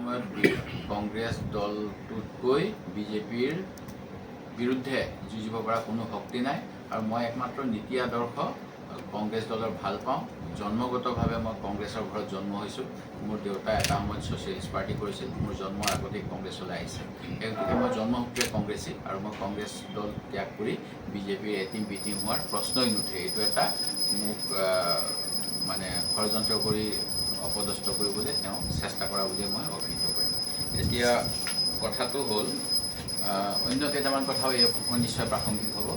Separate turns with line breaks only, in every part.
সময়ত কংগ্ৰেছ দলটোতকৈ বিজেপিৰ বিৰুদ্ধে যুঁজিব পৰা কোনো শক্তি নাই আৰু মই একমাত্ৰ নীতি আদৰ্শ কংগ্ৰেছ দলৰ ভাল পাওঁ। জন্মগতভাৱে মই কংগ্ৰেছৰ ঘৰত জন্ম হৈছোঁ। মোৰ দেউতাই এটা সময়ত ছ'চিয়েলিষ্ট পাৰ্টি কৰিছিল। মোৰ জন্মৰ আগতেই কংগ্ৰেছলৈ আহিছে। সেই গতিকে মই জন্মসূত্ৰে কংগ্ৰেছী আৰু মই কংগ্ৰেছ দল ত্যাগ কৰি বিজেপিৰ এটিম বিটিম হোৱাৰ প্ৰশ্নই নুঠে। এইটো এটা মোক মানে ষড়যন্ত্ৰ কৰি অপদস্থ কৰিবলৈ তেওঁ চেষ্টা কৰা বুলিয়ে মই অভিহিত কৰিম। এতিয়া কথাটো হ'ল অন্য কেইটামান কথাও এই নিশ্চয় প্ৰাসংগিক হ'ব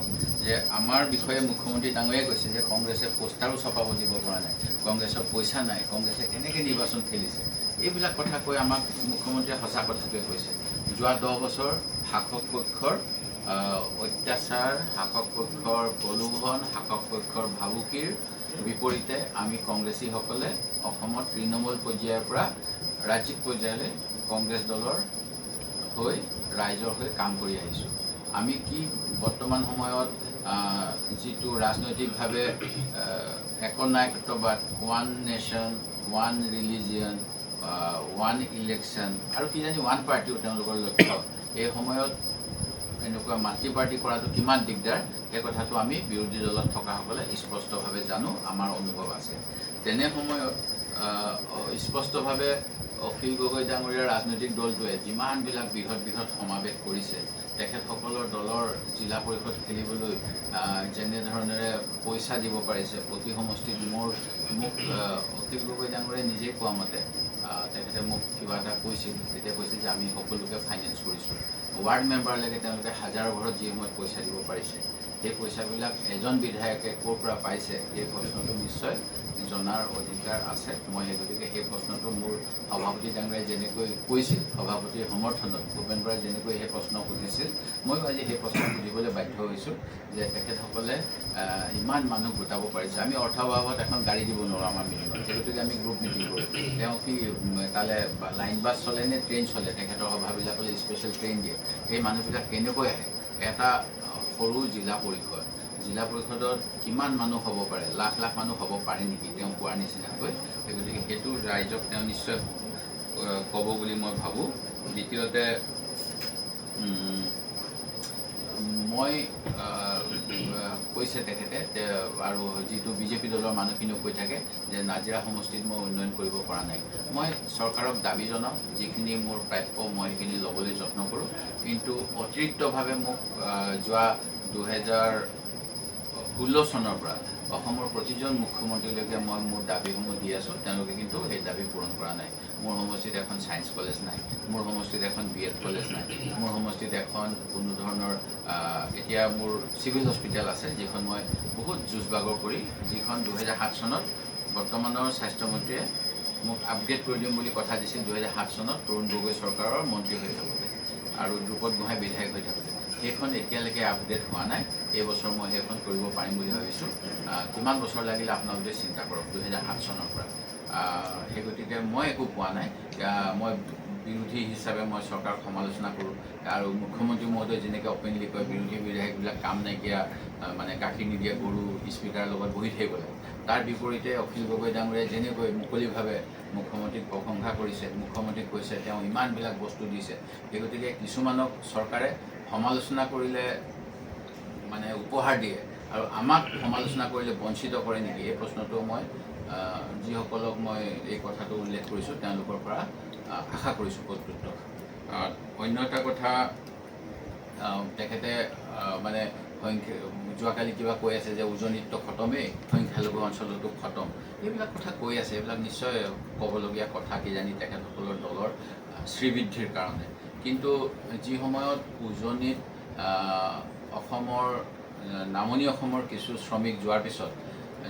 যে আমাৰ বিষয়ে মুখ্যমন্ত্ৰী ডাঙৰীয়াই কৈছে যে কংগ্ৰেছে পোষ্টাৰো ছপাব দিব পৰা নাই, কংগ্ৰেছৰ পইচা নাই, কংগ্ৰেছে কেনেকৈ নিৰ্বাচন খেলিছে। এইবিলাক কথা কৈ আমাক মুখ্যমন্ত্ৰীয়ে সঁচা কথাটোৱে কৈছে। যোৱা 10 বছৰ শাসক পক্ষৰ অত্যাচাৰ, শাসক পক্ষৰ প্ৰলোভন, শাসক পক্ষৰ ভাবুকিৰ বিপৰীতে আমি কংগ্ৰেছীসকলে অসমত তৃণমূল পৰ্যায়ৰ পৰা ৰাজ্যিক পৰ্যায়লৈ কংগ্ৰেছ দলৰ হৈ ৰাইজৰ হৈ কাম কৰি আহিছোঁ। আমি কি বৰ্তমান সময়ত যিটো ৰাজনৈতিকভাৱে একনায়কত্ববাদ, one nation, one religion, one election আৰু কিজানি ওৱান পাৰ্টিও তেওঁলোকৰ লক্ষ্য, এই সময়ত এনেকুৱা মাল্টি পাৰ্টি কৰাটো কিমান দিগদাৰ সেই কথাটো আমি বিৰোধী দলত থকাসকলে স্পষ্টভাৱে জানো, আমাৰ অনুভৱ আছে। তেনে সময়ত স্পষ্টভাৱে অখিল গগৈ ডাঙৰীয়াৰ ৰাজনৈতিক দলটোৱে যিমানবিলাক বৃহৎ সমাৱেশ কৰিছে, তেখেতসকলৰ দলৰ জিলা পৰিষদ খেলিবলৈ যেনেধৰণেৰে পইচা দিব পাৰিছে, প্ৰতি সমষ্টিত মোক অখিল গগৈ ডাঙৰীয়াই নিজেই কোৱা মতে তেখেতে মোক কিবা এটা কৈছিল, তেতিয়া কৈছিল যে আমি সকলোকে ফাইনেন্স কৰিছোঁ। ৱাৰ্ড মেম্বাৰলৈকে তেওঁলোকে হাজাৰৰ ঘৰত যি সময়ত পইচা দিব পাৰিছে, সেই পইচাবিলাক এজন বিধায়কে ক'ৰ পৰা পাইছে এই প্ৰশ্নটো নিশ্চয় জনাৰ অধিকাৰ আছে। মই সেই গতিকে সেই প্ৰশ্নটো মোৰ সভাপতি ডাঙৰীয়াই যেনেকৈ কৈছিল, সভাপতিৰ সমৰ্থনত ভূপেন বৰাই যেনেকৈ সেই প্ৰশ্ন সুধিছিল, ময়ো আজি সেই প্ৰশ্ন সুধিবলৈ বাধ্য হৈছোঁ যে তেখেতসকলে ইমান মানুহ গোটাব পাৰিছে। আমি অৰ্থৰ এখন গাড়ী দিব নোৱাৰোঁ আমাৰ মিটিঙত, সেই গতিকে আমি গ্ৰুপ মিটিং কৰোঁ। তেওঁ কি তালৈ লাইন বাছ চলে নে ট্ৰেইন চলে, তেখেতৰ সভাবিলাকলৈ স্পেচিয়েল ট্ৰেইন দিয়ে। সেই মানুহবিলাক কেনেকৈ আহে? এটা সৰু জিলা পৰিষদত কিমান মানুহ হ'ব পাৰে, লাখ মানুহ হ'ব পাৰে নেকি তেওঁ কোৱাৰ নিচিনাকৈ? সেই গতিকে সেইটো ৰাইজক তেওঁ নিশ্চয় ক'ব বুলি মই ভাবোঁ। দ্বিতীয়তে মই কৈছে তেখেতে আৰু যিটো বিজেপি দলৰ মানুহখিনিও কৈ থাকে যে নাজিৰা সমষ্টিত মই উন্নয়ন কৰিব পৰা নাই। মই চৰকাৰক দাবী জনাওঁ, যিখিনি মোৰ প্ৰাপ্য মই সেইখিনি ল'বলৈ যত্ন কৰোঁ, কিন্তু অতিৰিক্তভাৱে মোক যোৱা 2016 চনৰ পৰা অসমৰ প্ৰতিজন মুখ্যমন্ত্ৰীলৈকে মই মোৰ দাবীসমূহ দি আছোঁ, তেওঁলোকে কিন্তু সেই দাবী পূৰণ কৰা নাই। মোৰ সমষ্টিত এখন ছায়েন্স কলেজ নাই, মোৰ সমষ্টিত এখন BEd কলেজ নাই, মোৰ সমষ্টিত এখন কোনো ধৰণৰ এতিয়া মোৰ চিভিল হস্পিটেল আছে, যিখন মই বহুত যুঁজ বাগৰ কৰি, যিখন 2007 চনত বৰ্তমানৰ স্বাস্থ্যমন্ত্ৰীয়ে মোক আপগ্ৰেড কৰি দিম বুলি কথা দিছিল 2007 চনত তৰুণ গগৈ চৰকাৰৰ মন্ত্ৰী হৈ থাকোঁতে আৰু দ্ৰুপদ গোহাঁই বিধায়ক হৈ থাকোঁতে। সেইখন এতিয়ালৈকে আপগ্ৰেড হোৱা নাই। এই বছৰ মই সেইখন কৰিব পাৰিম বুলি ভাবিছোঁ। কিমান বছৰ লাগিলে আপোনালোকে চিন্তা কৰক, 2007 চনৰ পৰা। সেই গতিকে মই একো পোৱা নাই। মই বিৰোধী হিচাপে মই চৰকাৰক সমালোচনা কৰোঁ আৰু মুখ্যমন্ত্ৰী মহোদয় যেনেকৈ অপেনলি কয় বিৰোধী বিধায়কবিলাক কাম নাইকিয়া, মানে গাখীৰ নিদিয়া গৰু স্পীকাৰৰ লগত বহি থাকিব লাগে। তাৰ বিপৰীতে অখিল গগৈ ডাঙৰীয়াই যেনেকৈ মুকলিভাৱে মুখ্যমন্ত্ৰীক প্ৰশংসা কৰিছে, মুখ্যমন্ত্ৰীক কৈছে তেওঁ ইমানবিলাক বস্তু দিছে। সেই গতিকে কিছুমানক চৰকাৰে সমালোচনা কৰিলে মানে উপহাৰ দিয়ে আৰু আমাক সমালোচনা কৰিলে বঞ্চিত কৰে নেকি, এই প্ৰশ্নটো মই যিসকলক মই এই কথাটো উল্লেখ কৰিছোঁ তেওঁলোকৰ পৰা আশা কৰিছোঁ প্ৰত্যুত্তৰ। অন্য এটা কথা, তেখেতে মানে যোৱাকালি কিবা কৈ আছে যে উজনিতটো খতমেই, সংখ্যালঘু অঞ্চলতো খতম, এইবিলাক কথা কৈ আছে। এইবিলাক নিশ্চয় ক'বলগীয়া কথা, কিজানি তেখেতসকলৰ দলৰ শ্ৰীবৃদ্ধিৰ কাৰণে। কিন্তু যি সময়ত উজনিত নামনি অসমৰ কিছু শ্ৰমিক যোৱাৰ পিছত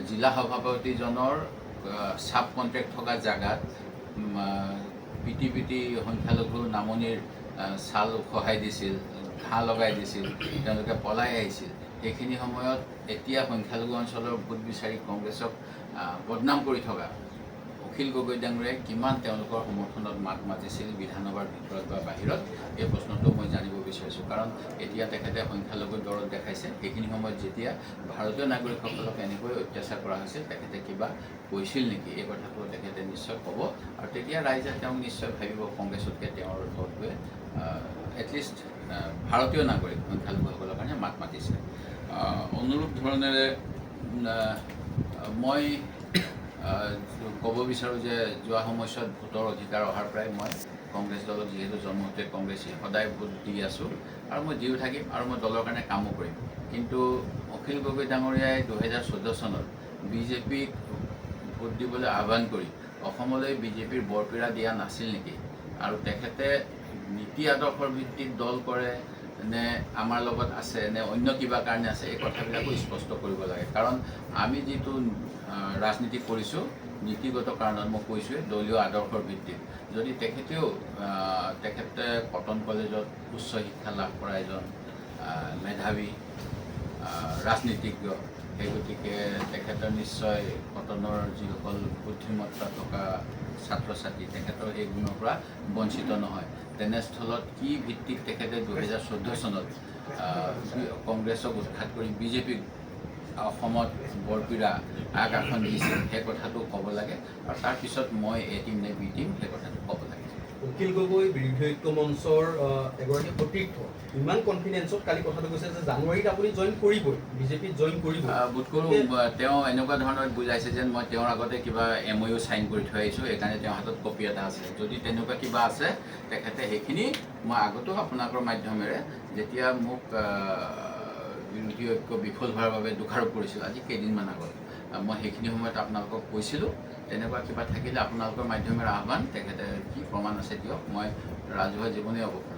জিলা সভাপতিজনৰ চাব কণ্ট্ৰেক্ট থকা জেগাত পিটি সংখ্যালঘু নামনিৰ ছাল উখহাই দিছিল, ঘাঁহ লগাই দিছিল, তেওঁলোকে পলাই আহিছিল। সেইখিনি সময়ত এতিয়া সংখ্যালঘু অঞ্চলৰ ভোট বিচাৰি কংগ্ৰেছক বদনাম কৰি থকা অখিল গগৈ ডাঙৰীয়াই কিমান তেওঁলোকৰ সমৰ্থনত মাত মাতিছিল বিধানসভাৰ ভিতৰত বা বাহিৰত, এই প্ৰশ্নটো মই জানিব বিচাৰিছোঁ। কাৰণ এতিয়া তেখেতে সংখ্যালঘু দৰত দেখাইছে, সেইখিনি সময়ত যেতিয়া ভাৰতীয় নাগৰিকসকলক এনেকৈ অত্যাচাৰ কৰা হৈছিল তেখেতে কিবা কৈছিল নেকি, এই কথাটো তেখেতে নিশ্চয় ক'ব। আৰু তেতিয়া ৰাইজে তেওঁক নিশ্চয় ভাবিব কংগ্ৰেছতকৈ তেওঁৰ দলটোৱে এটলিষ্ট ভাৰতীয় নাগৰিক সংখ্যালঘুসকলৰ কাৰণে মাত মাতিছে। অনুৰূপ ধৰণেৰে মই ক'ব বিচাৰোঁ যে যোৱা সময়ছোৱাত ভোটৰ অধিকাৰ অহাৰ পৰাই মই কংগ্ৰেছ দলক, যিহেতু জন্মতে কংগ্ৰেছী, সদায় ভোট দি আছোঁ আৰু মই দিও থাকিম আৰু মই দলৰ কাৰণে কামো কৰিম। কিন্তু অখিল গগৈ ডাঙৰীয়াই 2014 চনত বিজেপিক ভোট দিবলৈ আহ্বান কৰি অসমলৈ বিজেপিৰ বৰপীৰা দিয়া নাছিল নেকি? আৰু তেখেতে নীতি আদৰ্শৰ ভিত্তিত দল কৰে নে আমাৰ লগত আছে নে অন্য কিবা কাৰণে আছে, এই কথাবিলাকো স্পষ্ট কৰিব লাগে। কাৰণ আমি যিটো ৰাজনীতি কৰিছোঁ নীতিগত কাৰণত, মই কৈছোঁৱেই দলীয় আদৰ্শৰ ভিত্তিত। যদি তেখেতে কটন কলেজত উচ্চ শিক্ষা লাভ কৰা এজন মেধাৱী ৰাজনীতিজ্ঞ, সেই গতিকে তেখেতৰ নিশ্চয় কটনৰ যিসকল বুদ্ধিমত্তা থকা ছাত্ৰ ছাত্ৰী তেখেতৰ সেই গুণৰ পৰা বঞ্চিত নহয়। তেনেস্থলত কি ভিত্তিত তেখেতে 2014 চনত কংগ্ৰেছক উৎখাত কৰি বিজেপিক অসমত বৰপীৰা আগশাখন দিছিল, সেই কথাটো ক'ব লাগে। আৰু তাৰপিছত মই এ টিম নে বি টিম, সেই কথাটো ক'ব লাগে।
অখিল গগৈ বিৰোধী ঐক্য মঞ্চৰ এগৰাকী সতীৰ্থ, ইমান কনফিডেন্সত কালি কথাটো কৈছে যে জানুৱাৰীত আপুনি জইন কৰিবই, বিজেপিত জইন কৰিব।
বোধকৰোঁ তেওঁ এনেকুৱা ধৰণৰ বুজাইছে যেন মই তেওঁৰ আগতে কিবা MOU চাইন কৰি থৈ আহিছোঁ, সেইকাৰণে তেওঁৰ হাতত কপি এটা আছে। যদি তেনেকুৱা কিবা আছে তেখেতে সেইখিনি, মই আগতেও আপোনালোকৰ মাধ্যমেৰে যেতিয়া মোক বিৰোধী ঐক্য বিফল হোৱাৰ বাবে দোষাৰোপ কৰিছিল আজি কেইদিনমান আগত, মই সেইখিনি সময়ত আপোনালোকক কৈছিলোঁ। তেনেকুৱা কিবা থাকিলে আপোনালোকৰ মাধ্যমেৰে আহ্বান, তেখেতে কি প্ৰমাণ আছে দিয়ক, মই ৰাজহুৱা জীৱনেই অৱসৰ